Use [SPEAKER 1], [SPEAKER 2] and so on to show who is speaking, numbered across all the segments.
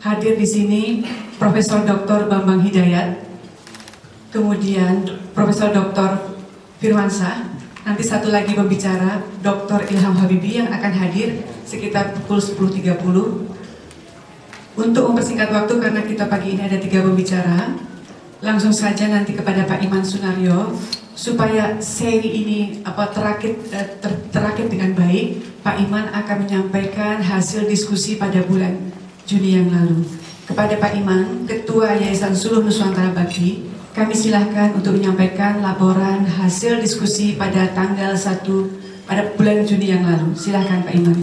[SPEAKER 1] hadir di sini Profesor Dr. Bambang Hidayat, kemudian Profesor Dr. Firmansyah, nanti satu lagi pembicara Dr. Ilham Habibie yang akan hadir sekitar pukul 10.30. Untuk mempersingkat waktu karena kita pagi ini ada 3 pembicara, langsung saja nanti kepada Pak Iman Sunaryo supaya seri ini terakit dengan baik. Pak Iman akan menyampaikan hasil diskusi pada bulan Juni yang lalu. Kepada Pak Iman, Ketua Yayasan Suluh Nusantara Bakti, kami silahkan untuk menyampaikan laporan hasil diskusi pada tanggal 1 pada bulan Juni yang lalu. Silahkan Pak Iman.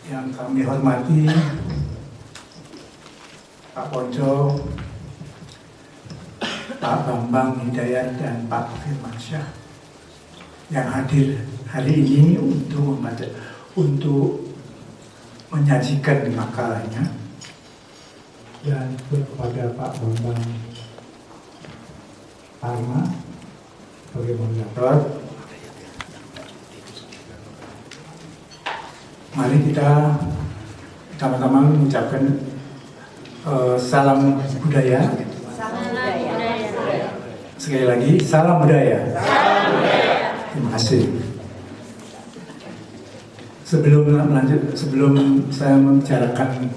[SPEAKER 2] Yang kami hormati Pak Pojo, Pak Bambang Hidayat dan Pak Firmansyah yang hadir hari ini untuk menyajikan makalahnya, dan kepada Pak Bambang Parma sebagai moderator. Mari kita sama-sama mengucapkan salam budaya. Sekali lagi, salam budaya. Terima kasih. Sebelum saya membicarakan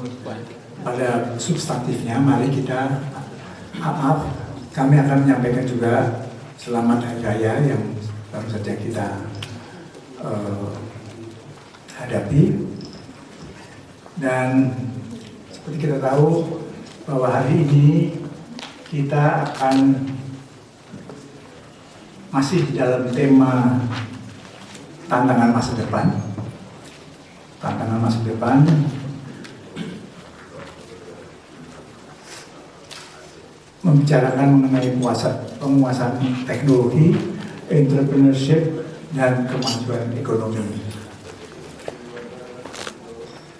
[SPEAKER 2] pada substantifnya, mari kita kami akan menyampaikan juga selamat hari raya yang baru saja kita hadapi. Dan seperti kita tahu bahwa hari ini kita akan masih di dalam tema tantangan masa depan. Tantangan masa depan membicarakan mengenai penguasaan teknologi, entrepreneurship, dan kemajuan ekonomi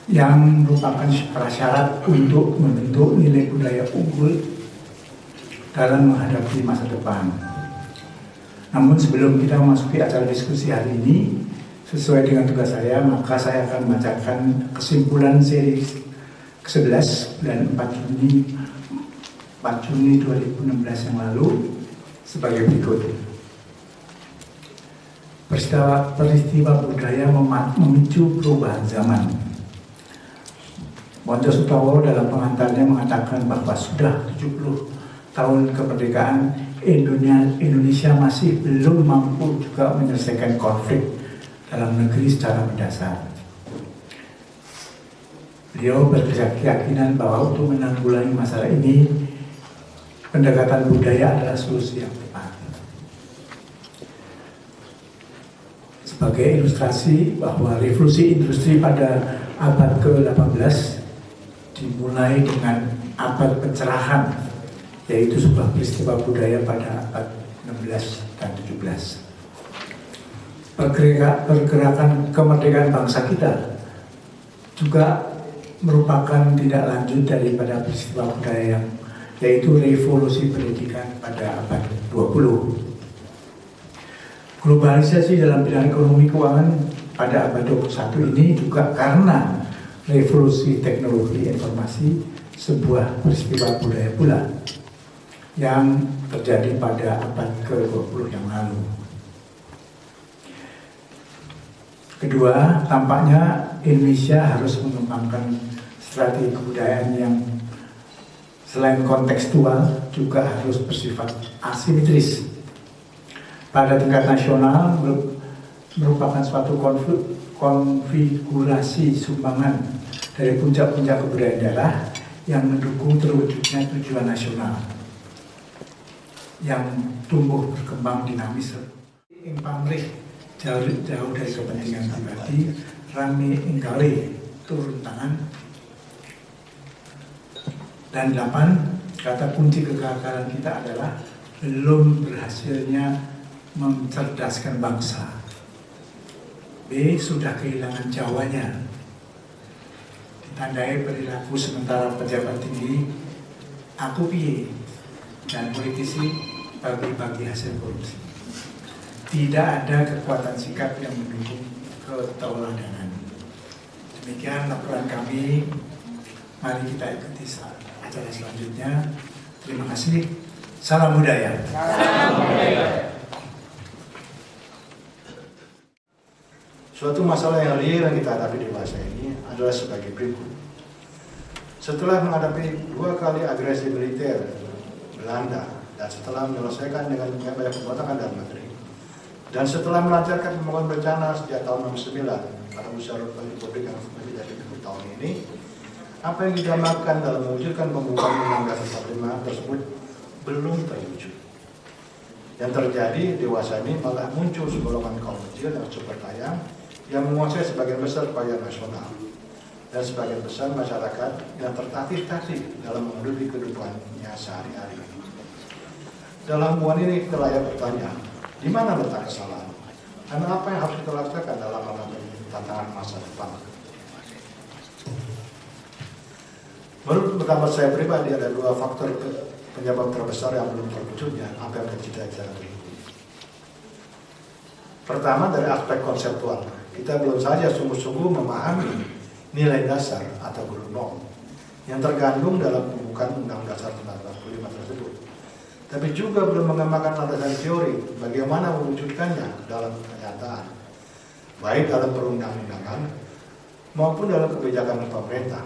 [SPEAKER 2] yang merupakan prasyarat untuk membentuk nilai budaya unggul dalam menghadapi masa depan. Namun sebelum kita memasuki acara diskusi hari ini, sesuai dengan tugas saya, maka saya akan membacakan kesimpulan seri ke-11 bulan 4 Juni 2016 yang lalu sebagai berikut. Peristiwa budaya memicu perubahan zaman. Mojo Sutowo dalam pengantarnya mengatakan bahwa sudah 70 tahun kemerdekaan, Indonesia masih belum mampu juga menyelesaikan konflik dalam negeri secara mendasar. Beliau berkeyakinan bahwa untuk menanggulangi masalah ini, pendekatan budaya adalah solusi yang tepat. Sebagai ilustrasi bahwa revolusi industri pada abad ke-18 dimulai dengan abad pencerahan, yaitu sebuah peristiwa budaya pada abad 16 dan 17. Pergerakan kemerdekaan bangsa kita juga merupakan tindak lanjut daripada peristiwa budaya yaitu revolusi pendidikan pada abad 20. Globalisasi dalam bidang ekonomi keuangan pada abad 21 ini juga karena revolusi teknologi informasi, sebuah peristiwa budaya pula yang terjadi pada abad ke-20 yang lalu. Kedua, tampaknya Indonesia harus mengembangkan strategi kebudayaan yang selain kontekstual juga harus bersifat asimetris. Pada tingkat nasional merupakan suatu konfigurasi sumbangan dari puncak-puncak kebudayaan daerah yang mendukung terwujudnya tujuan nasional yang tumbuh berkembang dinamis. Ing pamrih jauh dari kepentingan pribadi, rame ingkali turun tangan. Dan 8, kata kunci kegagalan kita adalah belum berhasilnya mencerdaskan bangsa. B, sudah kehilangan jawanya, ditandai perilaku sementara pejabat tinggi, aku piye, dan politisi bagi-bagi hasil korupsi. tidak ada kekuatan sikap yang mendukung ketauladanan. Demikian laporan kami. Mari kita ikuti acara selanjutnya. Terima kasih. Salam budaya.
[SPEAKER 3] Salam budaya.
[SPEAKER 4] Suatu masalah yang real yang kita hadapi di masa ini adalah sebagai berikut. Setelah menghadapi 2 kali agresi militer Belanda dan setelah menyelesaikan dengan banyak pemberontakan dalam negeri, dan setelah melancarkan pembangunan berencana sejak tahun 69 pada usia Republik yang lebih dari 10 tahun ini, apa yang kita lakukan dalam mewujudkan pembukaan Undang-Undang 45 tersebut belum terwujud. Yang terjadi dewasa ini malah muncul segolongan kaum kecil yang super kaya yang menguasai sebagian besar kekayaan nasional dan sebagian besar masyarakat yang tertatih-tatih dalam menghidupi kehidupannya sehari-hari. Dalam hubungan ini kita layak bertanya, di mana letak kesalahan? Dan apa yang harus kita lakukan dalam menghadapi tantangan masa depan? Menurut pendapat saya pribadi ada 2 faktor penyebab terbesar yang belum terwujudnya apa yang kita jalani. Pertama dari aspek konseptual, kita belum saja sungguh-sungguh memahami nilai dasar atau rule norm yang tergandung dalam pembukaan Undang-Undang Dasar 45 tersebut. Tapi juga belum mengembangkan landasan teori bagaimana mewujudkannya dalam kenyataan, baik dalam perundang-undangan maupun dalam kebijakan pemerintah.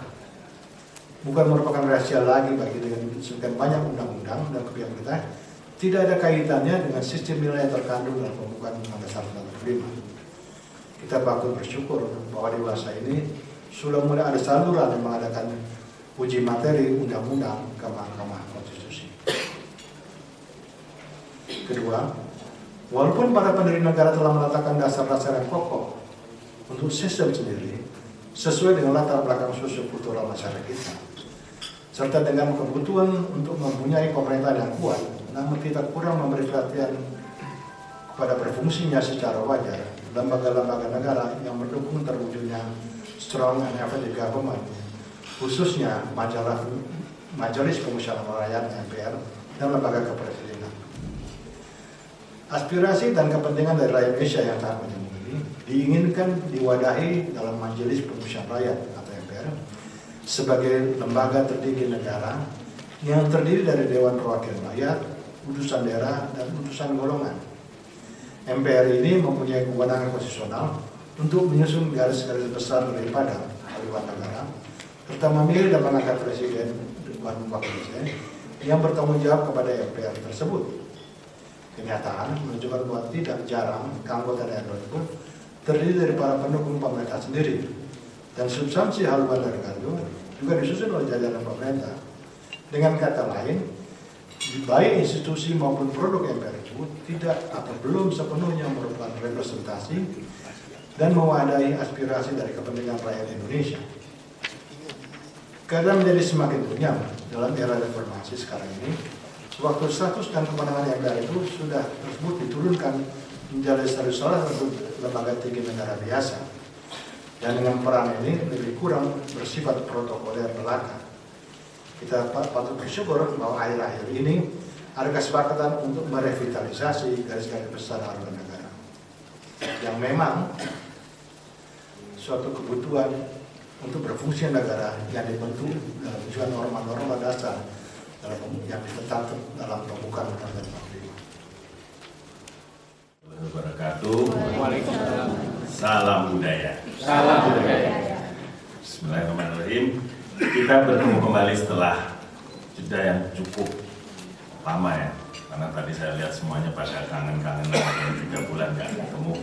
[SPEAKER 4] Bukan merupakan rahasia lagi bagi dengan sekian banyak undang-undang dan kebijakan kita, tidak ada kaitannya dengan sistem nilai yang terkandung dalam pembukaan Undang-Undang Dasar 45. Kita patut bersyukur bahwa dewasa ini sudah mulai ada saluran yang mengadakan uji materi undang-undang ke Mahkamah Konstitusi. Kedua, walaupun para pendiri negara telah meletakkan dasar-dasar yang kokoh untuk sistem sendiri sesuai dengan latar belakang sosio-kultural masyarakat kita, serta dengan kebutuhan untuk mempunyai pemerintahan yang kuat, namun kita kurang memberi perhatian kepada berfungsinya secara wajar lembaga-lembaga negara yang mendukung terwujudnya strong and effective government, khususnya Majelis Pemusyawaratan Rakyat (MPR) dan lembaga kepresidenan. Aspirasi dan kepentingan dari rakyat Indonesia yang sangat menyeluruh ini diinginkan diwadahi dalam Majelis Pemusyawaratan Rakyat atau MPR sebagai lembaga tertinggi negara yang terdiri dari Dewan Perwakilan Rakyat, utusan daerah, dan utusan golongan. MPR ini mempunyai kewenangan konstitusional untuk menyusun garis-garis besar daripada haluan negara, serta memilih dan mengangkat presiden dan wakil presiden yang bertanggung jawab kepada MPR tersebut. Kenyataan menunjukkan bahwa tidak jarang anggota daerah tersebut terdiri dari para pendukung pemerintah sendiri, dan substansi haluan negara itu juga disusun oleh jajaran pemerintah. Dengan kata lain, baik institusi maupun produk MPR itu tidak atau belum sepenuhnya merupakan representasi dan mewadahi aspirasi dari kepentingan rakyat Indonesia. Keadaan menjadi semakin runyam dalam era reformasi sekarang ini, waktu status dan kewenangan MPR itu sudah tersebut diturunkan menjadi salah satu lembaga tinggi negara biasa, dan dengan peran ini lebih kurang bersifat protokoler belaka. Kita patut bersyukur bahwa akhir-akhir ini ada kesepakatan untuk merevitalisasi garis-garis besar haluan negara, yang memang suatu kebutuhan untuk berfungsi negara yang dibentuk dalam juga norma-norma dasar yang ditetapkan dalam pembukaan Undang-Undang 45.
[SPEAKER 3] Wabarakatuh. Salam budaya.
[SPEAKER 5] Salam budaya.
[SPEAKER 3] Bismillahirrahmanirrahim. Kita bertemu kembali setelah jeda yang cukup lama ya, karena tadi saya lihat semuanya pada kangen-kangen 3 bulan nggak ketemu.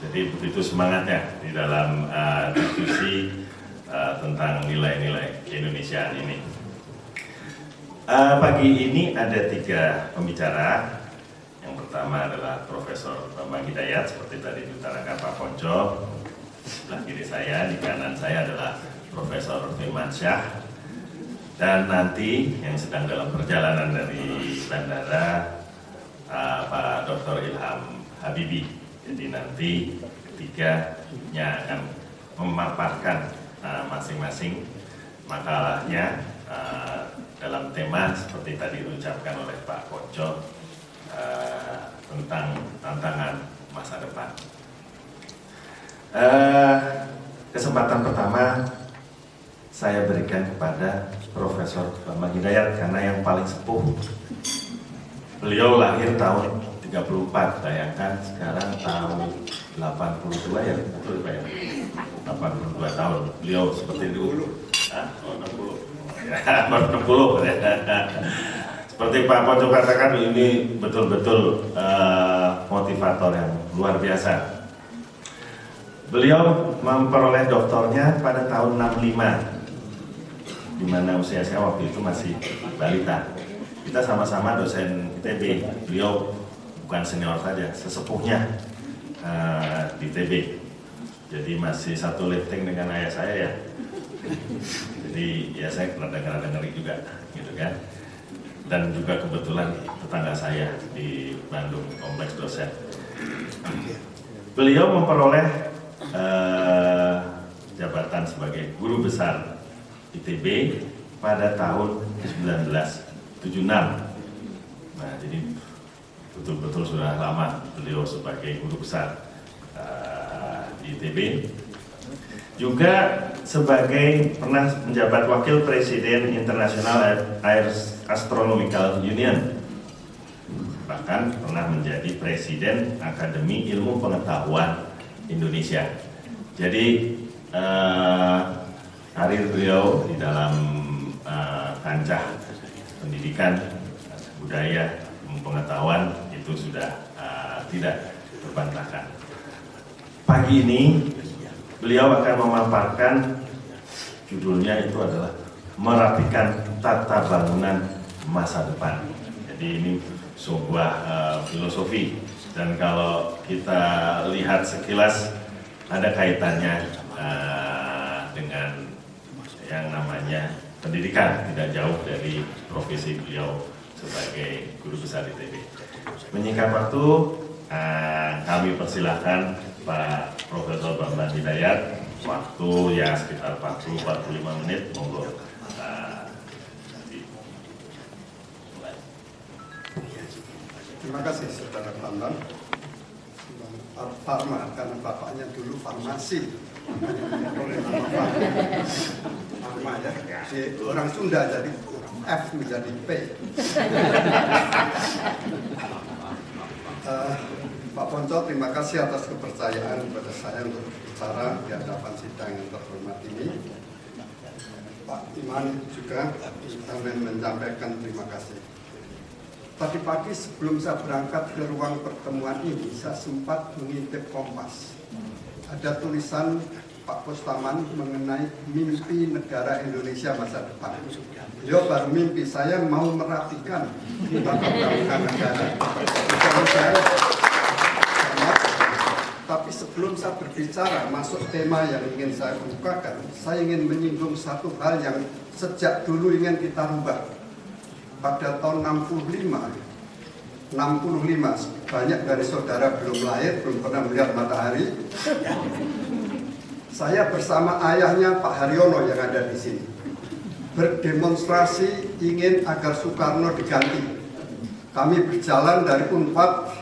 [SPEAKER 3] Jadi begitu semangatnya di dalam diskusi tentang nilai-nilai keindonesiaan ini. Pagi ini ada 3 pembicara. Yang pertama adalah Profesor Bambang Hidayat, seperti tadi diutarakan Pak Ponco. Sebelah kiri saya, di kanan saya adalah Profesor Firmansyah. Dan nanti yang sedang dalam perjalanan dari bandara, Pak Dr. Ilham Habibie. Jadi nanti ketiganya akan memaparkan masing-masing makalahnya dalam tema seperti tadi diucapkan oleh Pak Ponco, tentang tantangan masa depan. Kesempatan pertama saya berikan kepada Profesor Bambang Hidayat karena yang paling sepuh. Beliau lahir tahun 34, bayangkan sekarang tahun 82 ya, betul Pak ya? 82 tahun. Beliau seperti dulu. 60. Ya, 60 ya. Seperti Pak Ponco katakan, ini betul-betul motivator yang luar biasa. Beliau memperoleh doktornya pada tahun 65, di mana usia saya waktu itu masih balita. Kita sama-sama dosen ITB. Beliau bukan senior saja, sesepuhnya di ITB. Jadi masih satu lifting dengan ayah saya ya. Jadi ya saya pernah dengar juga, gitu kan. Dan juga kebetulan tetangga saya di Bandung, kompleks dosen. Beliau memperoleh jabatan sebagai guru besar ITB pada tahun 1976. Nah, jadi betul-betul sudah lama beliau sebagai guru besar di ITB. Juga sebagai pernah menjabat wakil presiden International Astronomical Union, bahkan pernah menjadi presiden Akademi Ilmu Pengetahuan Indonesia. Jadi karir beliau di dalam kancah pendidikan, budaya, pengetahuan itu sudah tidak terbantahkan. Pagi ini beliau akan memaparkan, judulnya itu adalah Merapikan Tata Bangunan Masa Depan. Jadi ini sebuah filosofi, dan kalau kita lihat sekilas ada kaitannya dengan yang namanya pendidikan, tidak jauh dari profesi beliau sebagai guru besar ITB. Menyingkat waktu, kami persilahkan Pak Profesor Bambang Hidayat, waktu ya sekitar 40-45 menit, monggo.
[SPEAKER 5] Terima kasih Saudara Bambang. Farma, karena bapaknya dulu farmasi. Oleh nama Farma ya. Di orang Sunda jadi F menjadi P. Pak Ponco, terima kasih atas kepercayaan kepada saya untuk bicara di hadapan sidang yang terhormat ini. Pak Iman juga kami menyampaikan terima kasih. Tadi pagi sebelum saya berangkat ke ruang pertemuan ini, saya sempat mengintip Kompas. Ada tulisan Pak Postaman mengenai mimpi negara Indonesia masa depan. Beliau baru mimpi, saya mau merapikan tata bangunan negara. Tapi sebelum saya berbicara masuk tema yang ingin saya bukakan, saya ingin menyinggung satu hal yang sejak dulu ingin kita rubah. Pada tahun 65, banyak dari saudara belum lahir, belum pernah melihat matahari. Saya bersama ayahnya Pak Haryono yang ada di sini berdemonstrasi ingin agar Soekarno diganti. Kami berjalan dari Unpad,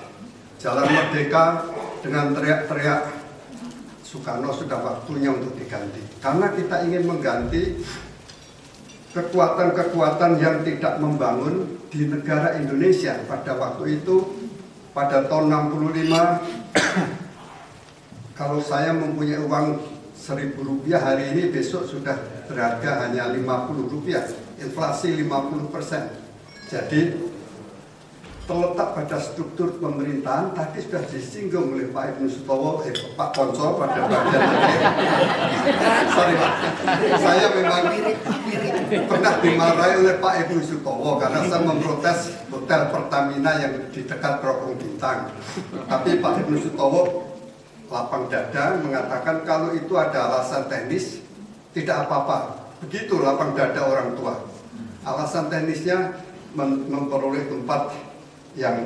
[SPEAKER 5] Jalan Merdeka dengan teriak-teriak Soekarno sudah waktunya untuk diganti. Karena kita ingin mengganti kekuatan-kekuatan yang tidak membangun di negara Indonesia pada waktu itu. Pada tahun 65, kalau saya mempunyai uang Rp1.000 hari ini, besok sudah berharga hanya Rp50, inflasi 50%. Jadi terletak pada struktur pemerintahan, tadi sudah disinggung oleh Pak Ibnu Sutowo, Pak Ponco pada bagian tadi. Sorry Pak, saya memang pernah dimarahi oleh Pak Ibnu Sutowo karena saya memprotes hotel Pertamina yang di dekat Teropong Bintang. Tapi Pak Ibnu Sutowo lapang dada mengatakan kalau itu ada alasan teknis, tidak apa-apa. Begitu lapang dada orang tua. Alasan teknisnya memperoleh tempat yang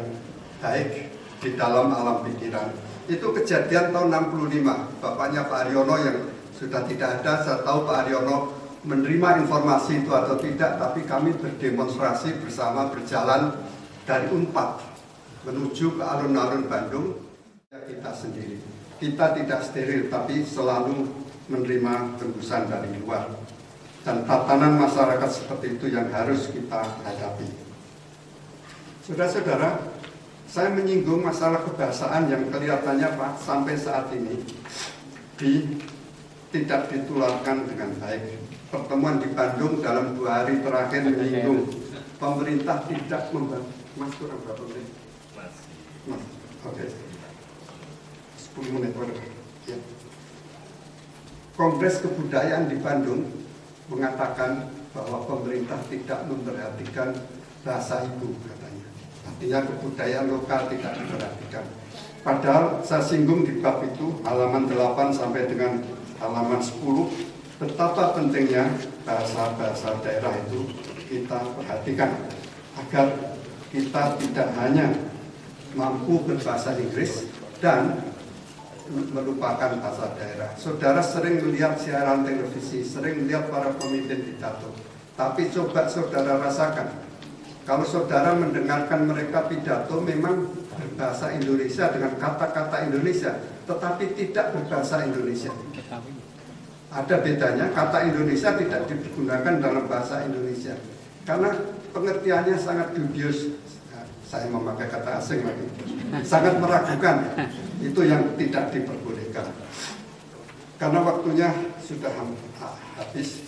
[SPEAKER 5] baik di dalam alam pikiran. Itu kejadian tahun 65. Bapaknya Pak Haryono yang sudah tidak ada, saya tahu Pak Haryono menerima informasi itu atau tidak, tapi kami berdemonstrasi bersama berjalan dari Unpad menuju ke alun-alun Bandung kita sendiri. Kita tidak steril, tapi selalu menerima tembusan dari luar. Dan tatanan masyarakat seperti itu yang harus kita hadapi. Saudara-saudara, saya menyinggung masalah kebahasaan yang kelihatannya Pak sampai saat ini tidak ditularkan dengan baik. Pertemuan di Bandung dalam 2 hari terakhir menyinggung pemerintah tidak membantu. Mas kurang berapa menit? Mas, oke. 10 menit. Ya. Kongres Kebudayaan di Bandung mengatakan bahwa pemerintah tidak memperhatikan bahasa ibu katanya. Artinya kebudayaan lokal tidak diperhatikan. Padahal saya singgung di bab itu halaman 8 sampai dengan halaman 10 betapa pentingnya bahasa-bahasa daerah itu kita perhatikan agar kita tidak hanya mampu berbahasa Inggris dan melupakan bahasa daerah. Saudara sering melihat siaran televisi, sering melihat para pemimpin pidato. Tapi coba saudara rasakan, kalau saudara mendengarkan mereka pidato memang berbahasa Indonesia dengan kata-kata Indonesia, tetapi tidak berbahasa Indonesia. Ada bedanya, kata Indonesia tidak digunakan dalam bahasa Indonesia. Karena pengertiannya sangat dubious. Saya memakai kata asing lagi. Sangat meragukan. Itu yang tidak diperbolehkan. Karena waktunya sudah habis.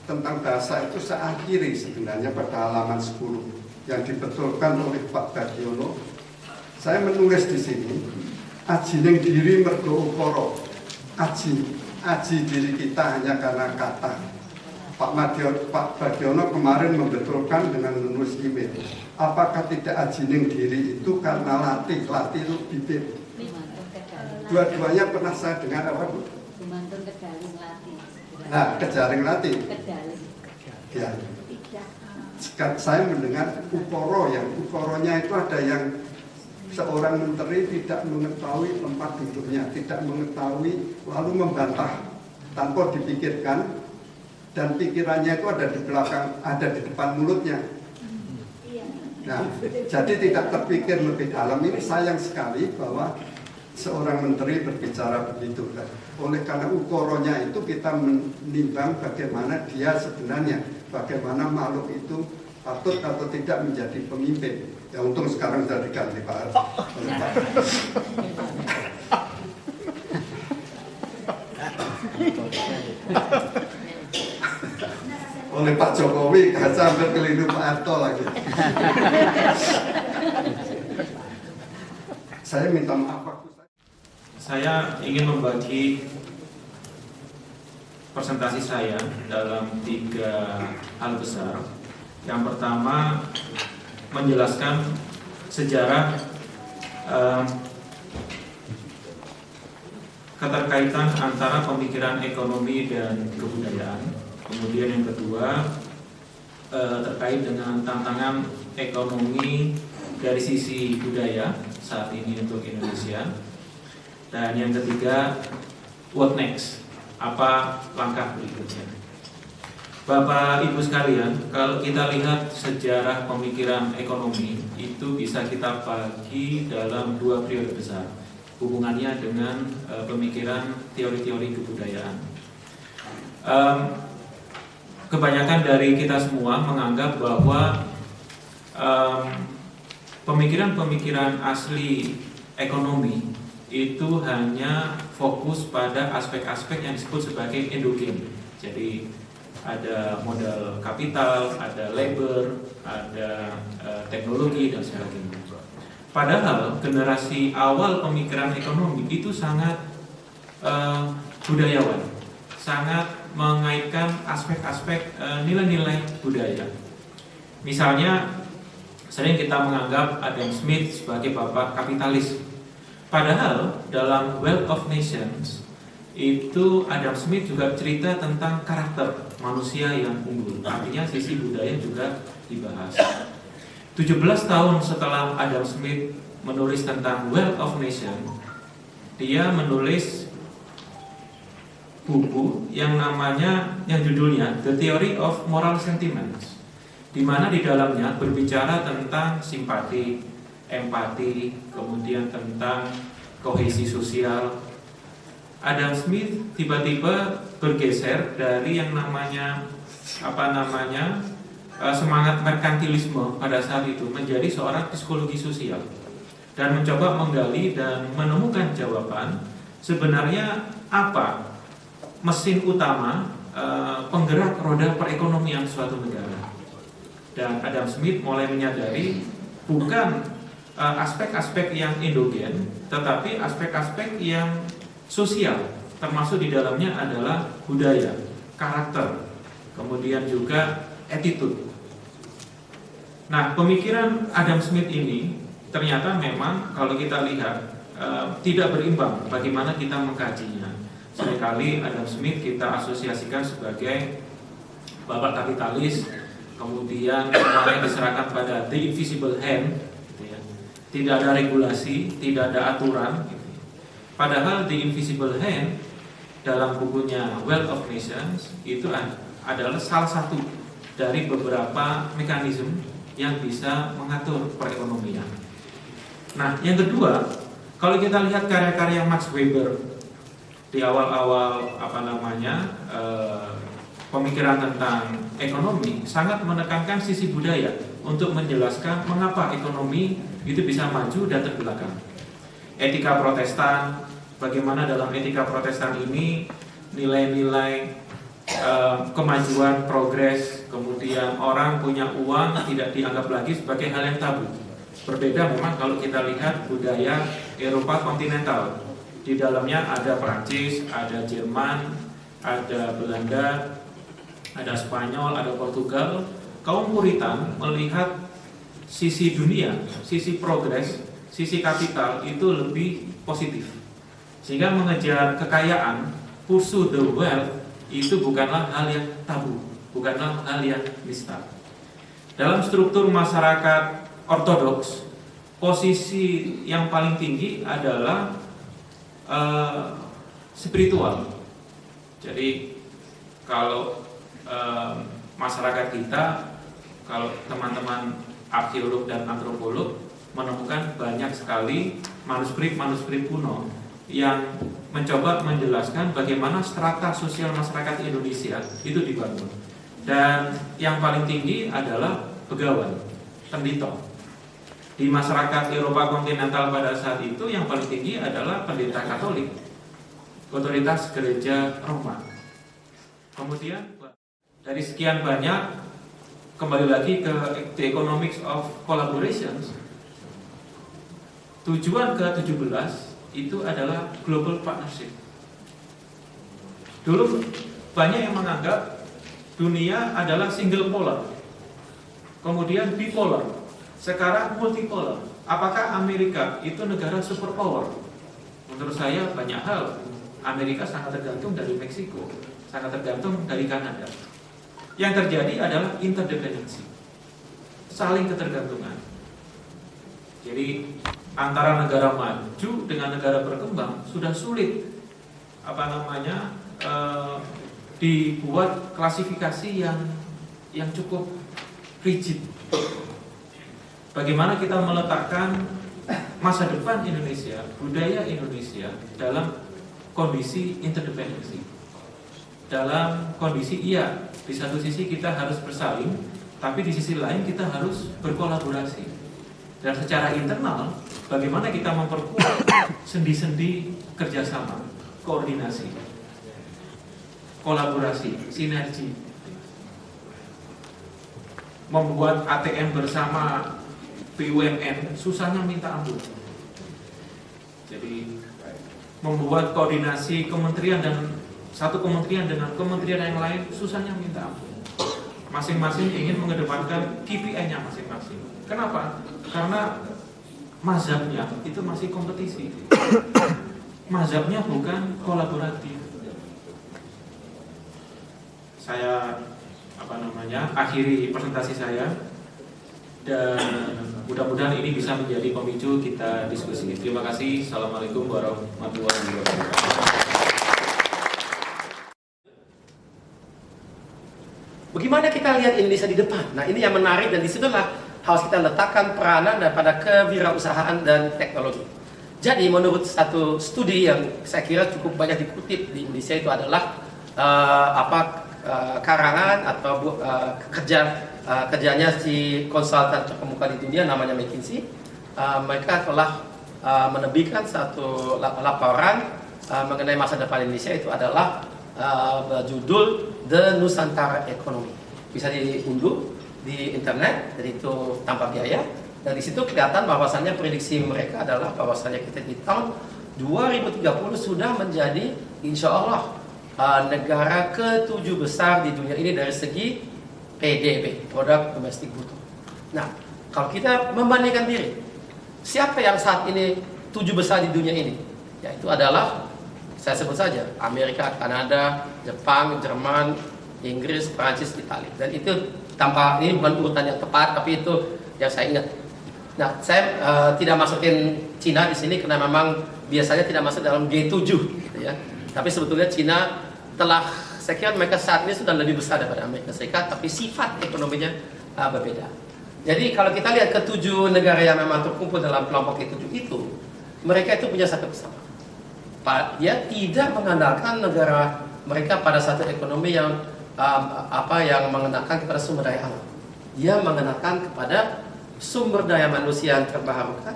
[SPEAKER 5] Tentang bahasa itu saya akhiri sebenarnya pada halaman 10 yang dibetulkan oleh Pak Bagiono. Saya menulis di sini, aji ning diri mergo ukara. Aji diri kita hanya karena kata. Pak Bagiono kemarin membetulkan dengan menulis email. Apakah tidak aji ning diri itu karena latih itu bibit? Dua-duanya pernah saya dengar apa Bu?
[SPEAKER 6] Mantun kedaling latih.
[SPEAKER 5] Nah, kejaring latih.
[SPEAKER 6] Kedaling.
[SPEAKER 5] Ya. Saya mendengar ukoro, yang ukoronya itu ada yang seorang menteri tidak mengetahui tempat duduknya, tidak mengetahui lalu membantah tanpa dipikirkan, dan pikirannya itu ada di belakang, ada di depan mulutnya. Nah, jadi tidak terpikir lebih dalam. Ini sayang sekali bahwa seorang menteri berbicara begitu. Oleh karena ukoronya itu kita menimbang bagaimana dia sebenarnya, bagaimana makhluk itu patut atau tidak menjadi pemimpin. Ya untung sekarang sudah diganti Pak. Oleh Pak Jokowi, sampai keliru Pak Harto lagi. Saya minta maaf waktu
[SPEAKER 7] saya ingin membagi presentasi saya dalam 3 hal besar. Yang pertama, menjelaskan sejarah keterkaitan antara pemikiran ekonomi dan kebudayaan. Kemudian yang kedua, terkait dengan tantangan ekonomi dari sisi budaya saat ini untuk Indonesia. Dan yang ketiga, what next? Apa langkah berikutnya? Bapak Ibu sekalian, kalau kita lihat sejarah pemikiran ekonomi itu bisa kita bagi dalam 2 periode besar. Hubungannya dengan pemikiran teori-teori kebudayaan. Kebanyakan dari kita semua menganggap bahwa pemikiran-pemikiran asli ekonomi itu hanya fokus pada aspek-aspek yang disebut sebagai endogen. Jadi ada modal kapital, ada labor, ada teknologi dan sebagainya. Padahal generasi awal pemikiran ekonomi itu sangat budayawan, sangat mengaitkan aspek-aspek nilai-nilai budaya. Misalnya sering kita menganggap Adam Smith sebagai bapak kapitalis. Padahal dalam Wealth of Nations itu Adam Smith juga cerita tentang karakter manusia yang unggul. Artinya sisi budaya juga dibahas. 17 tahun setelah Adam Smith menulis tentang Wealth of Nations, dia menulis buku yang judulnya The Theory of Moral Sentiments, di mana di dalamnya berbicara tentang simpati, empati, kemudian tentang kohesi sosial. Adam Smith tiba-tiba bergeser dari yang namanya semangat merkantilisme pada saat itu menjadi seorang psikologi sosial dan mencoba menggali dan menemukan jawaban sebenarnya apa mesin utama penggerak roda perekonomian suatu negara. Dan Adam Smith mulai menyadari bukan aspek-aspek yang endogen, tetapi aspek-aspek yang sosial, termasuk di dalamnya adalah budaya, karakter, kemudian juga attitude. Nah, pemikiran Adam Smith ini ternyata memang kalau kita lihat tidak berimbang bagaimana kita mengkajinya. Seringkali Adam Smith kita asosiasikan sebagai bapak kapitalis, kemudian semuanya diserahkan pada the invisible hand, gitu ya. Tidak ada regulasi, tidak ada aturan, gitu. Padahal the invisible hand dalam bukunya Wealth of Nations itu adalah salah satu dari beberapa mekanisme yang bisa mengatur perekonomian. Nah, yang kedua, kalau kita lihat karya-karya Max Weber di awal-awal pemikiran tentang ekonomi sangat menekankan sisi budaya untuk menjelaskan mengapa ekonomi itu bisa maju dan terbelakang. Etika Protestan, bagaimana dalam etika Protestan ini nilai-nilai kemajuan, progres, kemudian orang punya uang tidak dianggap lagi sebagai hal yang tabu. Berbeda memang kalau kita lihat budaya Eropa kontinental. Di dalamnya ada Prancis, ada Jerman, ada Belanda, ada Spanyol, ada Portugal. Kaum Puritan melihat sisi dunia, sisi progres, sisi kapital itu lebih positif. Sehingga mengejar kekayaan, pursue the wealth, itu bukanlah hal yang tabu, bukanlah hal yang nista. Dalam struktur masyarakat ortodoks, posisi yang paling tinggi adalah spiritual. Jadi kalau masyarakat kita, kalau teman-teman arkeolog dan antropolog menemukan banyak sekali manuskrip kuno yang mencoba menjelaskan bagaimana strata sosial masyarakat Indonesia itu dibangun. Dan yang paling tinggi adalah begawan, pendito. Di masyarakat Eropa kontinental pada saat itu yang paling tinggi adalah pendeta Katolik, otoritas gereja Roma. Kemudian dari sekian banyak, kembali lagi ke The Economics of Collaborations, tujuan ke-17 itu adalah global partnership. Dulu banyak yang menganggap dunia adalah single polar, kemudian bipolar, sekarang multipolar. Apakah Amerika itu negara superpower? Menurut saya banyak hal. Amerika sangat tergantung dari Meksiko, sangat tergantung dari Kanada. Yang terjadi adalah interdependensi, saling ketergantungan. Jadi antara negara maju dengan negara berkembang sudah sulit dibuat klasifikasi yang cukup rigid. Bagaimana kita meletakkan masa depan Indonesia, budaya Indonesia dalam kondisi interdependensi, dalam kondisi di satu sisi kita harus bersaing, tapi di sisi lain kita harus berkolaborasi. Dan secara internal, bagaimana kita memperkuat sendi-sendi kerjasama, koordinasi, kolaborasi, sinergi, membuat ATM bersama BUMN susahnya minta ampun. Jadi membuat koordinasi kementerian dan satu kementerian dengan kementerian yang lain susahnya minta ampun. Masing-masing ingin mengedepankan KPI-nya masing-masing. Kenapa? Karena mazhabnya itu masih kompetisi. Mazhabnya bukan kolaboratif. Saya akhiri presentasi saya dan mudah-mudahan ini bisa menjadi pemicu kita diskusi. Terima kasih. Assalamualaikum warahmatullahi wabarakatuh.
[SPEAKER 8] Bagaimana kita lihat Indonesia di depan? Nah, ini yang menarik dan disitulah harus kita letakkan peranan daripada kewirausahaan dan teknologi. Jadi menurut satu studi yang saya kira cukup banyak dikutip di Indonesia itu adalah karangan atau kerjanya si konsultan terkemuka di dunia namanya McKinsey. Mereka telah menerbitkan satu laporan mengenai masa depan Indonesia, itu adalah berjudul The Nusantara Economy. Bisa diunduh di internet, jadi itu tanpa biaya. Dan di situ kelihatan bahwasannya prediksi mereka adalah bahwasannya kita di tahun 2030 sudah menjadi insya Allah negara ke-7 besar di dunia ini dari segi PDB, produk domestik bruto. Nah, kalau kita membandingkan diri, siapa yang saat ini 7 besar di dunia ini? Yaitu adalah, saya sebut saja, Amerika, Kanada, Jepang, Jerman, Inggris, Prancis, Italia. Dan itu tanpa, ini bukan urutan yang tepat, tapi itu yang saya ingat. Nah, saya tidak masukin Cina di sini karena memang biasanya tidak masuk dalam G7, gitu ya. Tapi sebetulnya Cina telah, saya kira mereka saat ini sudah lebih besar daripada Amerika Serikat, tapi sifat ekonominya berbeda. Jadi kalau kita lihat ke-7 negara yang memang terkumpul dalam kelompok ke-7 itu, mereka itu punya satu kesamaan. Dia tidak mengandalkan negara mereka pada satu ekonomi yang yang mengenakan kepada sumber daya alam. Dia mengenakan kepada sumber daya manusia yang terbarukan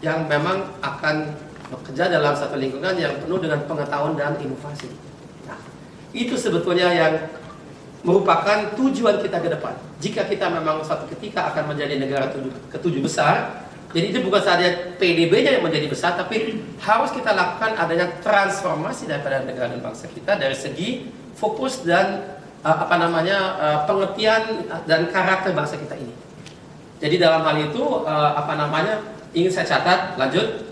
[SPEAKER 8] yang memang akan bekerja dalam satu lingkungan yang penuh dengan pengetahuan dan inovasi. Nah, itu sebetulnya yang merupakan tujuan kita ke depan. Jika kita memang suatu ketika akan menjadi negara ke-7 besar, jadi itu bukan saja PDB-nya yang menjadi besar, tapi harus kita lakukan adanya transformasi daripada negara dan bangsa kita dari segi fokus dan pengertian dan karakter bangsa kita ini. Jadi dalam hal itu ingin saya catat, lanjut.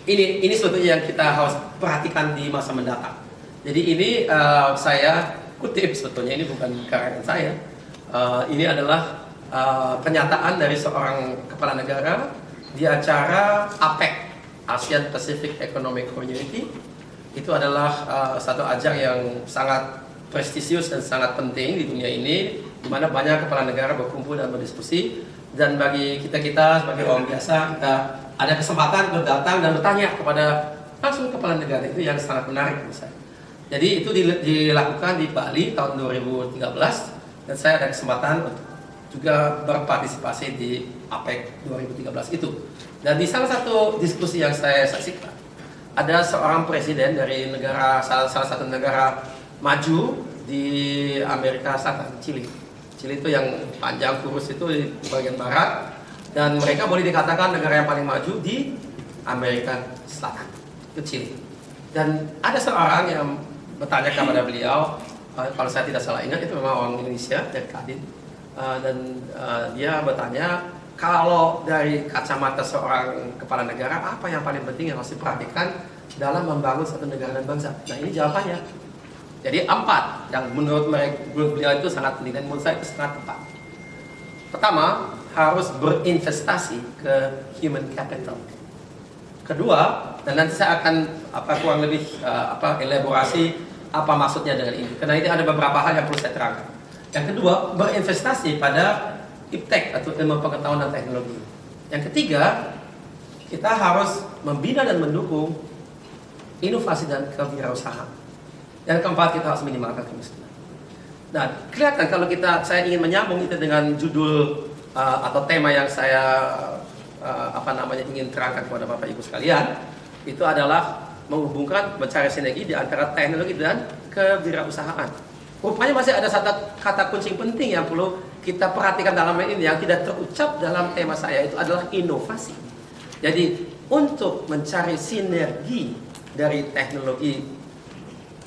[SPEAKER 8] Ini sebetulnya yang kita harus perhatikan di masa mendatang. Jadi ini saya kutip, sebetulnya ini bukan karangan saya. Ini adalah pernyataan dari seorang kepala negara di acara APEC, Asian Pacific Economic Community. Itu adalah satu ajang yang sangat prestisius dan sangat penting di dunia ini, di mana banyak kepala negara berkumpul dan berdiskusi. Dan bagi kita sebagai orang biasa, kita ada kesempatan berdatang dan bertanya kepada langsung kepala negara, itu yang sangat menarik menurut saya. Jadi itu dilakukan di Bali tahun 2013, dan saya ada kesempatan untuk juga berpartisipasi di APEC 2013 itu. Dan di salah satu diskusi yang saya saksikan, ada seorang presiden dari salah satu negara maju di Amerika Selatan, Chili. Chili itu yang panjang kurus itu di bagian barat, dan mereka boleh dikatakan negara yang paling maju di Amerika Selatan, itu Chili. Dan ada seorang yang bertanya kepada beliau, kalau saya tidak salah ingat itu memang orang Indonesia dari Kadin, dan dia bertanya, kalau dari kacamata seorang kepala negara, apa yang paling penting yang harus diperhatikan dalam membangun satu negara dan bangsa? Nah, ini jawabannya. Jadi 4 yang menurut beliau itu sangat penting, dan menurut saya itu sangat tepat. Pertama, harus berinvestasi ke human capital. Kedua, dan nanti saya akan kurang lebih elaborasi apa maksudnya dengan ini, karena ini ada beberapa hal yang perlu saya terangkan. Yang kedua, berinvestasi pada iptek atau ilmu pengetahuan dan teknologi. Yang ketiga, kita harus membina dan mendukung inovasi dan kewirausahaan. Yang keempat, kita harus minimalkan kemiskinan. Nah, kelihatan kalau saya ingin menyambung itu dengan judul atau tema yang saya ingin terangkan kepada Bapak Ibu sekalian, itu adalah menghubungkan, mencari sinergi di antara teknologi dan kewirausahaan. Rupanya masih ada satu kata kunci penting yang perlu kita perhatikan dalam ini yang tidak terucap dalam tema saya, itu adalah inovasi. Jadi untuk mencari sinergi dari teknologi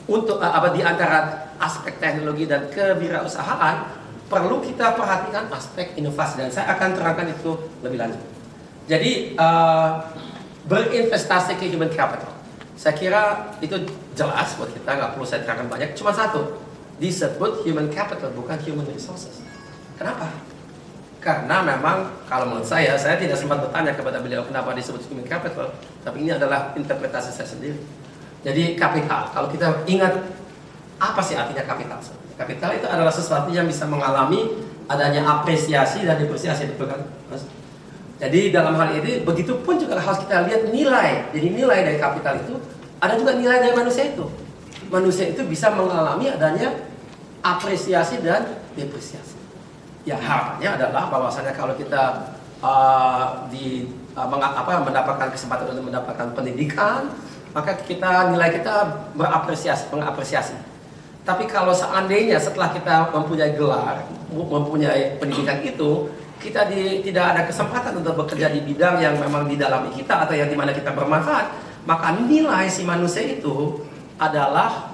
[SPEAKER 8] untuk di antara aspek teknologi dan kewirausahaan, perlu kita perhatikan aspek inovasi, dan saya akan terangkan itu lebih lanjut. Jadi berinvestasi ke human capital, saya kira itu jelas buat kita, nggak perlu saya terangkan banyak. Cuma satu, disebut human capital bukan human resources. Kenapa? Karena memang kalau menurut saya tidak sempat bertanya kepada beliau kenapa disebut human capital, tapi ini adalah interpretasi saya sendiri. Jadi kapital, kalau kita ingat apa sih artinya kapital? Kapital itu adalah sesuatu yang bisa mengalami adanya apresiasi dan depresiasi, betul kan, Mas? Jadi dalam hal ini, begitu pun juga harus kita lihat nilai. Jadi nilai dari kapital itu, ada juga nilai dari manusia itu. Manusia itu bisa mengalami adanya apresiasi dan depresiasi. Ya harapannya adalah bahwasanya kalau kita mendapatkan kesempatan untuk mendapatkan pendidikan, maka nilai kita mengapresiasi. Tapi kalau seandainya setelah kita mempunyai gelar, mempunyai pendidikan itu, kita tidak ada kesempatan untuk bekerja di bidang yang memang didalami kita atau yang dimana kita bermanfaat, maka nilai si manusia itu adalah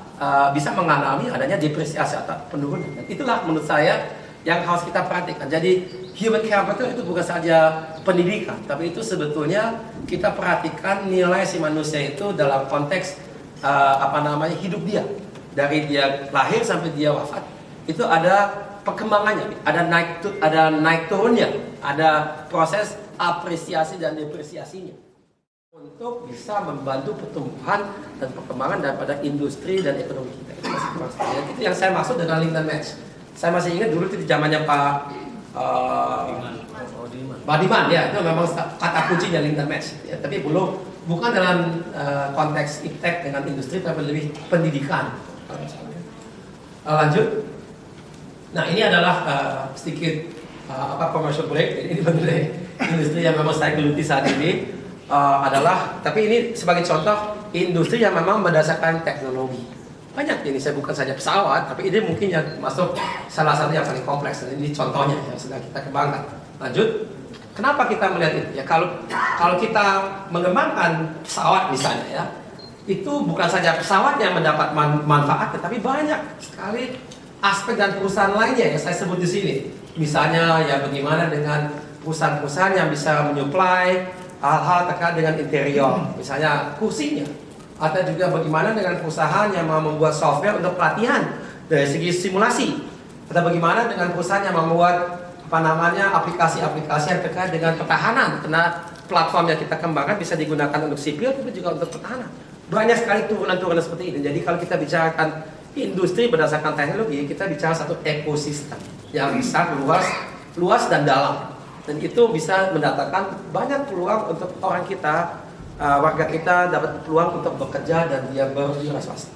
[SPEAKER 8] bisa mengalami adanya depresiasi atau penurunan. Dan itulah menurut saya yang harus kita perhatikan. Jadi human capital itu bukan saja pendidikan, tapi itu sebetulnya kita perhatikan nilai si manusia itu dalam konteks hidup dia. Dari dia lahir sampai dia wafat, itu ada perkembangannya, ada naik turunnya, ada proses apresiasi dan depresiasinya untuk bisa membantu pertumbuhan dan perkembangan daripada industri dan ekonomi kita. Itu masih maksudnya. Itu yang saya maksud dengan link and match. Saya masih ingat dulu itu di zamannya Pak Badiman, ya, itu memang kata kuncinya link and match. Ya, tapi bukan dalam konteks iptek dengan industri, tapi lebih pendidikan. Lanjut. Nah, ini adalah sedikit commercial break. Ini mengenai industri yang memang saya geluti saat ini tapi ini sebagai contoh industri yang memang berdasarkan teknologi. Banyak ini, saya bukan saja pesawat, tapi ini mungkin yang masuk salah satu yang paling kompleks. Dan ini contohnya yang sedang kita kembangkan. Lanjut. Kenapa kita melihat itu? Ya kalau kita mengembangkan pesawat misalnya, ya, itu bukan saja pesawat yang mendapat manfaat, tetapi banyak sekali aspek dan perusahaan lainnya yang saya sebut di sini. Misalnya ya bagaimana dengan perusahaan-perusahaan yang bisa menyuplai hal-hal terkait dengan interior, misalnya kursinya, atau juga bagaimana dengan perusahaan yang mau membuat software untuk pelatihan dari segi simulasi, atau bagaimana dengan perusahaan yang membuat aplikasi-aplikasi yang terkait dengan pertahanan, karena platform yang kita kembangkan bisa digunakan untuk sipil tapi juga untuk pertahanan. Banyak sekali turunan-turunan seperti ini. Jadi kalau kita bicarakan industri berdasarkan teknologi, kita bicara satu ekosistem yang besar, luas dan dalam. Dan itu bisa mendatangkan banyak peluang untuk orang kita, warga kita dapat peluang untuk bekerja dan dia berwira swasta.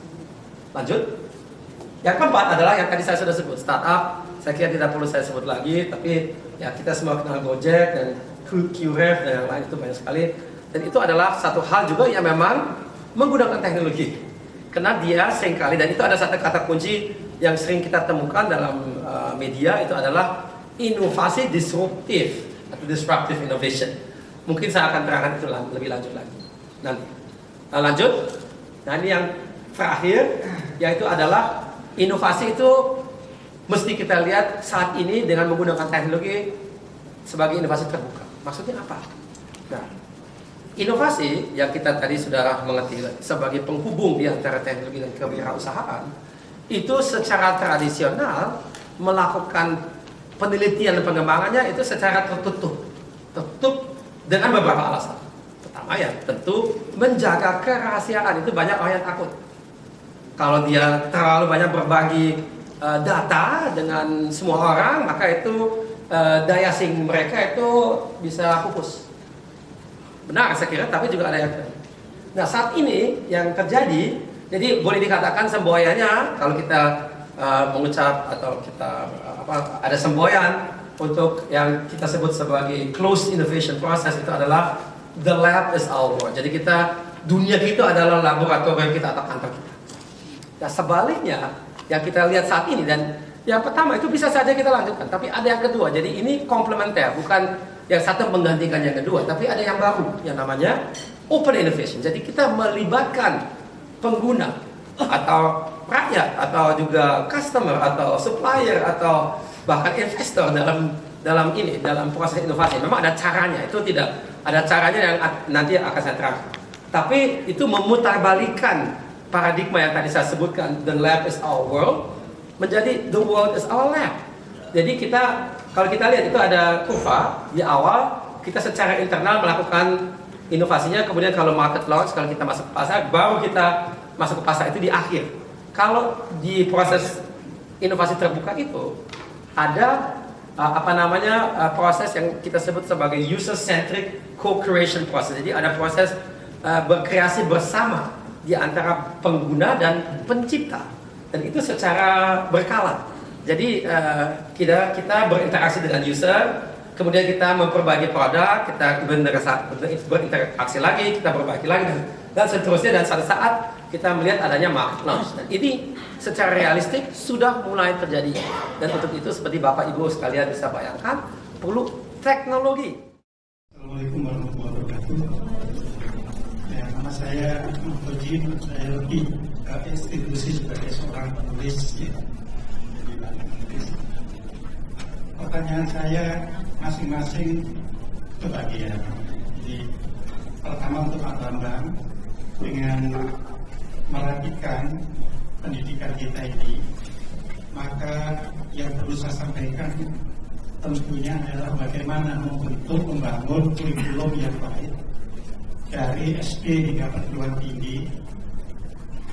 [SPEAKER 8] Lanjut. Yang keempat adalah yang tadi saya sudah sebut, startup. Saya kira tidak perlu saya sebut lagi, tapi ya kita semua kenal Gojek dan QREF dan yang lain, itu banyak sekali. Dan itu adalah satu hal juga yang memang menggunakan teknologi. Karena dia seringkali, dan itu ada satu kata kunci yang sering kita temukan dalam media, itu adalah inovasi disruptif atau disruptive innovation. Mungkin saya akan terangkan itu lebih lanjut lagi nanti. Lanjut. Nah, ini yang terakhir, yaitu adalah inovasi itu mesti kita lihat saat ini dengan menggunakan teknologi sebagai inovasi terbuka. Maksudnya apa? Nah, inovasi yang kita tadi sudah mengerti sebagai penghubung di antara teknologi dan kewirausahaan, itu secara tradisional melakukan penelitian dan pengembangannya itu secara tertutup dengan beberapa alasan. Pertama ya tentu menjaga kerahasiaan, itu banyak orang yang takut kalau dia terlalu banyak berbagi data dengan semua orang, maka itu daya saing mereka itu bisa pupus. Benar saya kira, tapi juga ada yang. Nah, saat ini yang terjadi, jadi boleh dikatakan semboyannya kalau kita mengucap atau kita ada semboyan untuk yang kita sebut sebagai closed innovation process, itu adalah the lab is our world. Jadi dunia kita adalah laboratorium kita atau kantor kita. Nah, sebaliknya yang kita lihat saat ini, dan yang pertama itu bisa saja kita lanjutkan, tapi ada yang kedua. Jadi ini komplementer, bukan yang satu menggantikan yang kedua, tapi ada yang baru yang namanya open innovation. Jadi kita melibatkan pengguna atau rakyat atau juga customer atau supplier atau bahkan investor dalam proses inovasi. Memang ada caranya, itu tidak ada caranya yang nanti akan saya terangkan. Tapi itu memutarbalikkan paradigma yang tadi saya sebutkan, the lab is our world, menjadi the world is our lab. Jadi kalau kita lihat itu ada kurva di awal, kita secara internal melakukan inovasinya, kemudian kalau market launch, kalau kita masuk ke pasar, baru kita masuk ke pasar itu di akhir. Kalau di proses inovasi terbuka itu ada proses yang kita sebut sebagai user-centric co-creation process. Jadi ada proses berkreasi bersama di antara pengguna dan pencipta, dan itu secara berkala. Jadi kita berinteraksi dengan user, kemudian kita memperbaiki produk, kita berinteraksi lagi, kita perbaiki lagi, dan seterusnya. Dan suatu saat kita melihat adanya market launch. Dan ini secara realistik sudah mulai terjadi. Dan untuk itu seperti Bapak Ibu sekalian bisa bayangkan, perlu teknologi.
[SPEAKER 9] Assalamualaikum warahmatullahi wabarakatuh. Ya, nama saya Muhtajin, saya lebih ke institusi sebagai seorang penulis. Ya. Pertanyaan saya masing-masing kebagian. Jadi pertama untuk Pak Bambang, dengan merapikan pendidikan kita ini, maka yang perlu saya sampaikan tentunya adalah bagaimana membangun kurikulum yang baik dari SD hingga perguruan tinggi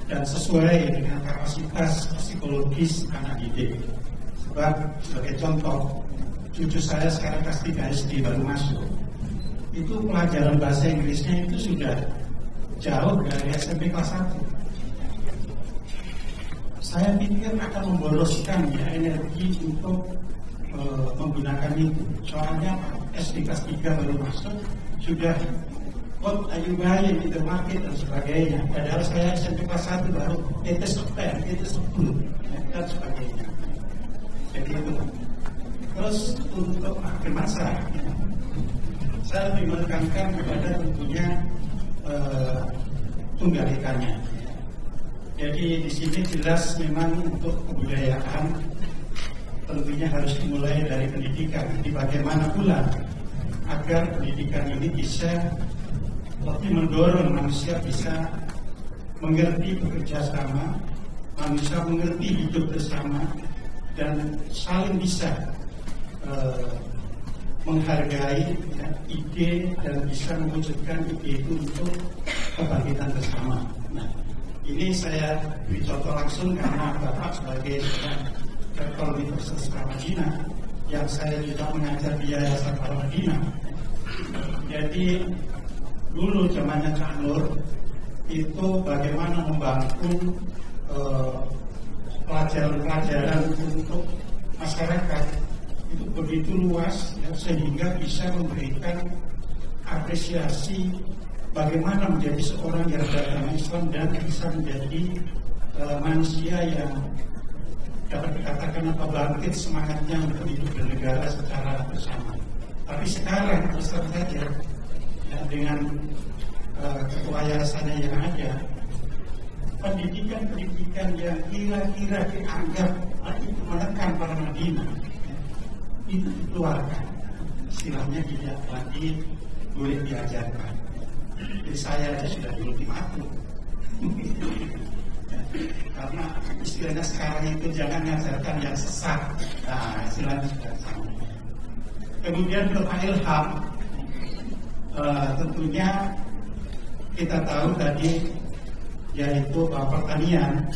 [SPEAKER 9] dan sesuai dengan kapasitas psikologis anak didik. Sebab sebagai contoh, cucu saya sekarang kelas 3 SD baru masuk. Itu pelajaran bahasa Inggrisnya itu sudah jauh dari SMP kelas 1. Saya pikir akan memboroskan energi untuk menggunakan itu. Soalnya SD kelas 3 baru masuk sudah what are you buying in the market dan sebagainya. Padahal saya SMP kelas 1 baru it is a pen, it is a blue dan sebagainya. Jadi itu. Terus untuk akhir masa, saya lebih menekankan kepada tentunya tunggal ikannya. Jadi di sini jelas memang untuk kebudayaan tentunya harus dimulai dari pendidikan. Jadi bagaimana pula agar pendidikan ini bisa lebih mendorong manusia bisa mengerti bekerja sama, manusia mengerti hidup bersama, dan saling bisa menghargai ide dan bisa mewujudkan ide itu untuk kebangkitan bersama. Nah, ini saya beri contoh langsung karena Bapak sebagai Rektor Universitas Al-Madinah yang saya juga mengajar di Yayasan Al-Madinah. Jadi dulu zamannya Cak Nur itu bagaimana membangun pelajaran-pelajaran untuk masyarakat itu begitu luas ya, sehingga bisa memberikan apresiasi bagaimana menjadi seorang yang beragama Islam dan bisa menjadi manusia yang dapat dikatakan bangkit semangatnya untuk hidup bernegara secara bersama. Tapi sekarang terus saja ya, dengan ketua yayasannya yang ada, pendidikan yang kira-kira dianggap itu menekan para Madinah itu dikeluarkan, istilahnya tidak lagi boleh diajarkan. Jadi saya sudah diultimatum karena istilahnya sekarang itu jangan mengajarkan yang sesat. Nah, istilahnya sudah sama. Kemudian untuk Pak Ilham, tentunya kita tahu tadi yaitu bahwa pertanian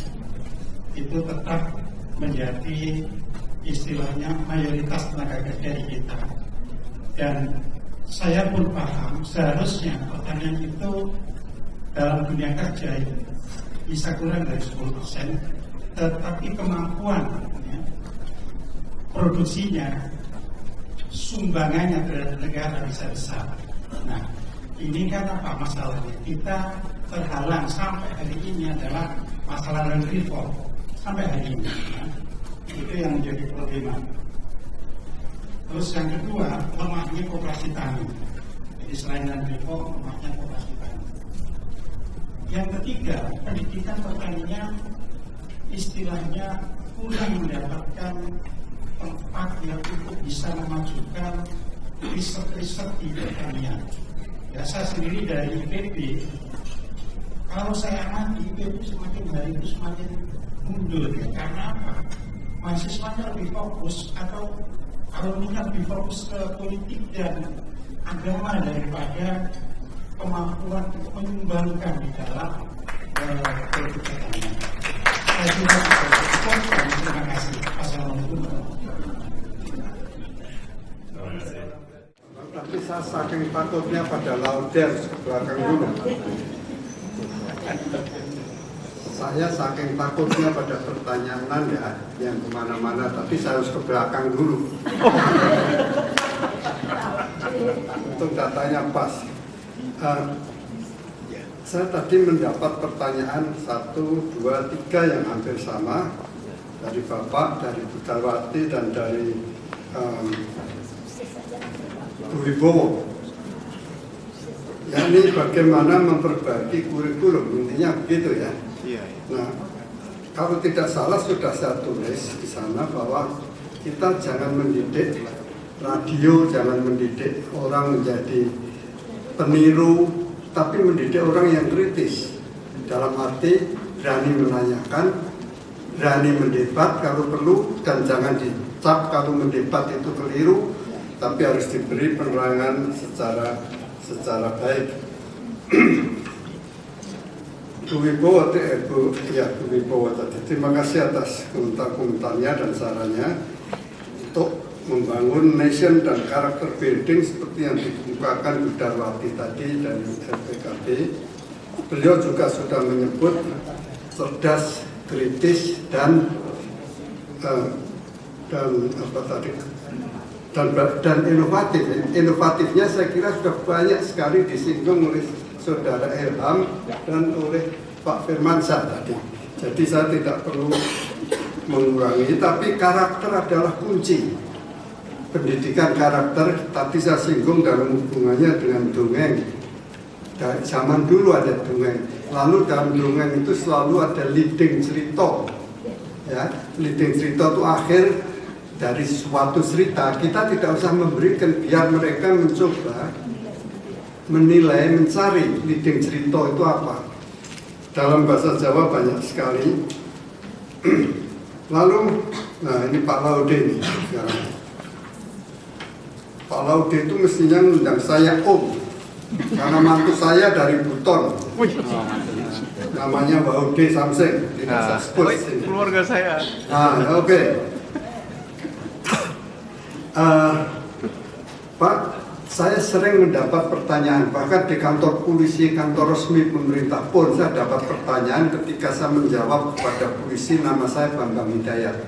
[SPEAKER 9] itu tetap menjadi istilahnya mayoritas tenaga kerja di kita. Dan saya pun paham seharusnya pertanian itu dalam dunia kerja itu bisa kurang dari 10%, tetapi kemampuan ya, produksinya, sumbangannya terhadap negara bisa besar. Nah, ini kan apa masalahnya? Kita terhalang sampai hari ini adalah masalah land reform sampai hari ini. Ya. Itu yang menjadi problema. Terus yang kedua, lemahnya koperasi tani. Jadi selain land reform, lemahnya koperasi tani. Yang ketiga, pendidikan pertanian istilahnya kurang mendapatkan tempat yang cukup bisa memajukan riset-riset di pertanian. Ya, saya sendiri dari IPB, kalau saya amati IPB semakin hari itu semakin mundur ya. Karena apa? Mahasiswanya lebih fokus atau kalau lebih fokus ke politik dan agama daripada kemampuan untuk menyumbangkan di dalam politik pertanian. Saya juga cukup dan terima kasih. Assalamualaikum warahmatullahi wabarakatuh.
[SPEAKER 5] Tapi saya saking takutnya pada lauder ke belakang dulu. Saya saking takutnya pada pertanyaan Anda yang kemana-mana, tapi saya harus ke belakang dulu. Untuk datanya pas. Saya tadi mendapat pertanyaan 1, 2, 3 yang hampir sama dari Bapak, dari Bu Darwati, dan dari Bu Wibowo. Ya, ini bagaimana memperbaiki kurikulum, intinya begitu ya. Nah, kalau tidak salah sudah saya tulis di sana bahwa kita jangan mendidik radio, jangan mendidik orang menjadi peniru, tapi mendidik orang yang kritis. Dalam arti berani menanyakan, berani mendebat kalau perlu, dan jangan dicap kalau mendebat itu keliru, tapi harus diberi penerangan secara baik. Bu Wibowo tadi, terima kasih atas komentar-komentarnya dan sarannya untuk membangun nation dan karakter building seperti yang dikemukakan Bu Darwati tadi dan LPKB. Beliau juga sudah menyebut cerdas, kritis, dan inovatif. Inovatifnya saya kira sudah banyak sekali disinggung oleh Saudara Ilham dan oleh Pak Firmansyah tadi. Jadi saya tidak perlu mengurangi, tapi karakter adalah kunci. Pendidikan karakter tadi saya singgung dalam hubungannya dengan dongeng. Dari zaman dulu ada dongeng, lalu dalam dongeng itu selalu ada leading cerita. Ya, leading cerita itu akhir dari suatu cerita. Kita tidak usah memberikan, biar mereka mencoba menilai, mencari leading cerita itu apa. Dalam bahasa Jawa banyak sekali. Lalu, nah ini Pak Laude nih sekarang. Pak Laude itu mestinya ngundang saya Om, karena mantu saya dari Buton. Namanya Laude Samseng, tidak saya sebut.
[SPEAKER 10] Keluarga saya.
[SPEAKER 5] Oke. Pak, saya sering mendapat pertanyaan, bahkan di kantor polisi, kantor resmi pemerintah pun saya dapat pertanyaan ketika saya menjawab kepada polisi, nama saya Bambang Hidayat.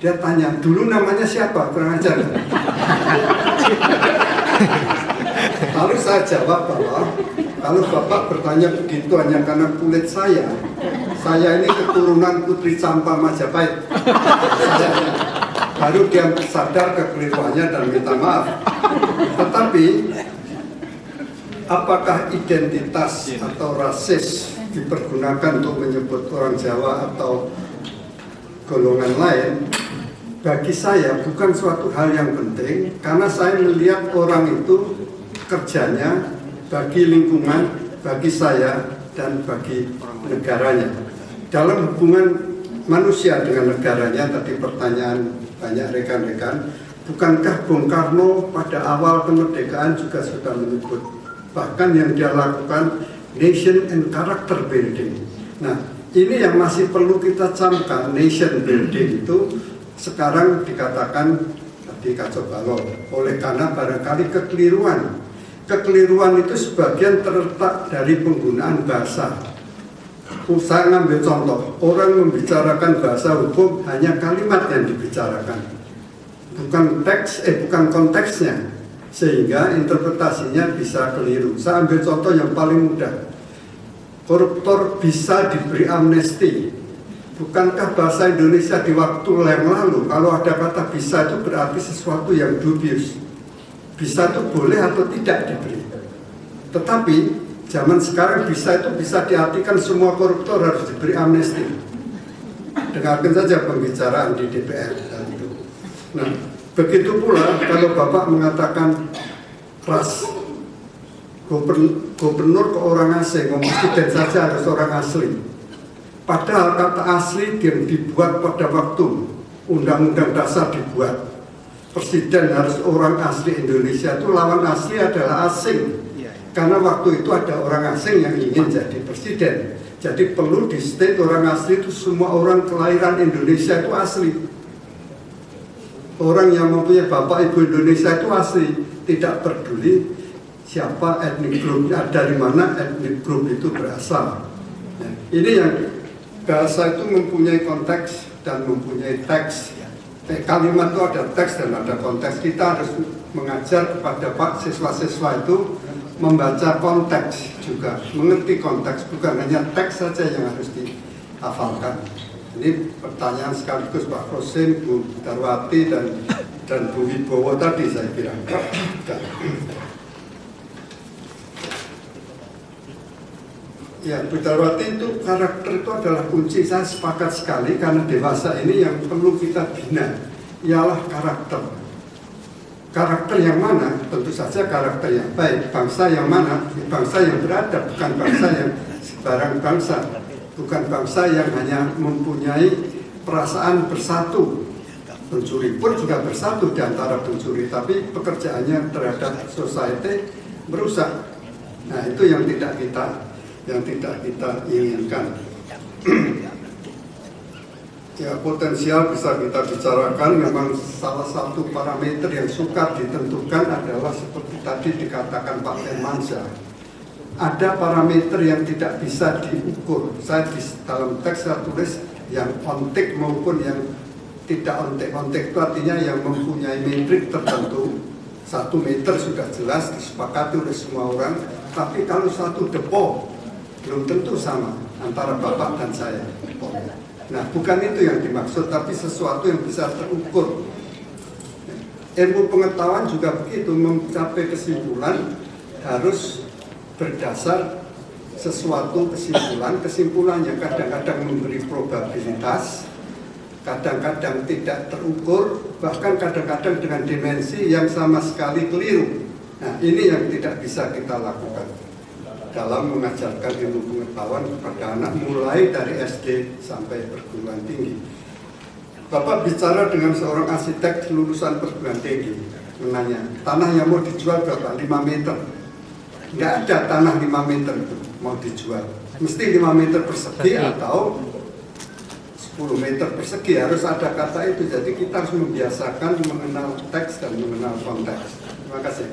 [SPEAKER 5] Dia tanya, dulu namanya siapa? Kurang ajar. Lalu saya jawab bahwa kalau Bapak bertanya begitu hanya karena kulit saya ini keturunan Putri Campa Majapahit. Baru dia sadar kekeliruannya dan minta maaf. Tetapi apakah identitas atau rasis dipergunakan untuk menyebut orang Jawa atau golongan lain? Bagi saya bukan suatu hal yang penting, karena saya melihat orang itu kerjanya bagi lingkungan, bagi saya, dan bagi negaranya. Dalam hubungan manusia dengan negaranya, tadi pertanyaan banyak rekan-rekan, bukankah Bung Karno pada awal kemerdekaan juga sudah menyebut, bahkan yang dia lakukan nation and character building. Nah, ini yang masih perlu kita camkan. Nation building itu sekarang dikatakan tadi kacau balau, oleh karena barangkali kekeliruan. Kekeliruan itu sebagian terletak dari penggunaan bahasa. Saya ngambil contoh, orang membicarakan bahasa hukum hanya kalimat yang dibicarakan, bukan konteksnya, sehingga interpretasinya bisa keliru. Saya ambil contoh yang paling mudah. Koruptor bisa diberi amnesti. Bukankah bahasa Indonesia di waktu yang lalu, kalau ada kata bisa itu berarti sesuatu yang dubious. Bisa itu boleh atau tidak diberi. Tetapi zaman sekarang bisa itu bisa diartikan semua koruptor harus diberi amnesti. Dengarkan saja pembicaraan di DPR dan itu. Nah, begitu pula kalau Bapak mengatakan ras gubernur ke orang asing, presiden saja harus orang asli. Padahal kata asli yang dibuat pada waktu Undang-Undang Dasar dibuat. Presiden harus orang asli Indonesia, itu lawan asli adalah asing. Karena waktu itu ada orang asing yang ingin jadi presiden. Jadi perlu di state orang asli itu semua orang kelahiran Indonesia itu asli. Orang yang mempunyai bapak ibu Indonesia itu asli. tidak peduli siapa etnik grupnya, dari mana etnik grup itu berasal. Nah, ini yang bahasa itu mempunyai konteks dan mempunyai teks. Kalimat itu ada teks dan ada konteks. Kita harus mengajar kepada Pak siswa-siswa itu membaca konteks juga, mengerti konteks, bukan hanya teks saja yang harus dihafalkan. Ini pertanyaan sekaligus Pak Kosim, Bu Darwati dan Bu Wibowo tadi saya kira. Ya, Bu Darwati itu karakter itu adalah kunci. Saya sepakat sekali karena dewasa ini yang perlu kita bina ialah karakter. Karakter yang mana? Tentu saja karakter yang baik. Bangsa yang mana? Bangsa yang beradab, bukan bangsa yang sebarang bangsa. Bukan bangsa yang hanya mempunyai perasaan bersatu. Pencuri pun juga bersatu di antara pencuri, tapi pekerjaannya terhadap society merusak. Nah, itu yang tidak kita inginkan. Ya, potensial bisa kita bicarakan. Memang salah satu parameter yang suka ditentukan adalah seperti tadi dikatakan Pak Firmansyah, ada parameter yang tidak bisa diukur. Saya di dalam teks saya tulis yang ontik maupun yang tidak ontik. Ontik itu artinya yang mempunyai metrik tertentu. 1 meter sudah jelas disepakati oleh semua orang, tapi kalau 1 depo belum tentu sama antara Bapak dan saya. Nah, bukan itu yang dimaksud, tapi sesuatu yang bisa terukur. Ilmu pengetahuan juga begitu, mencapai kesimpulan harus berdasar sesuatu kesimpulannya kadang-kadang memberi probabilitas, kadang-kadang tidak terukur, bahkan kadang-kadang dengan dimensi yang sama sekali keliru. Nah, ini yang tidak bisa kita lakukan dalam mengajarkan ilmu pengetahuan kepada anak mulai dari SD sampai perguruan tinggi. Bapak bicara dengan seorang arsitek lulusan perguruan tinggi, menanya, tanah yang mau dijual berapa? 5 meter. Nggak ada tanah 5 meter itu mau dijual. Mesti 5 meter persegi atau 10 meter persegi, harus ada kata itu. Jadi kita harus membiasakan mengenal teks dan mengenal konteks. Terima kasih.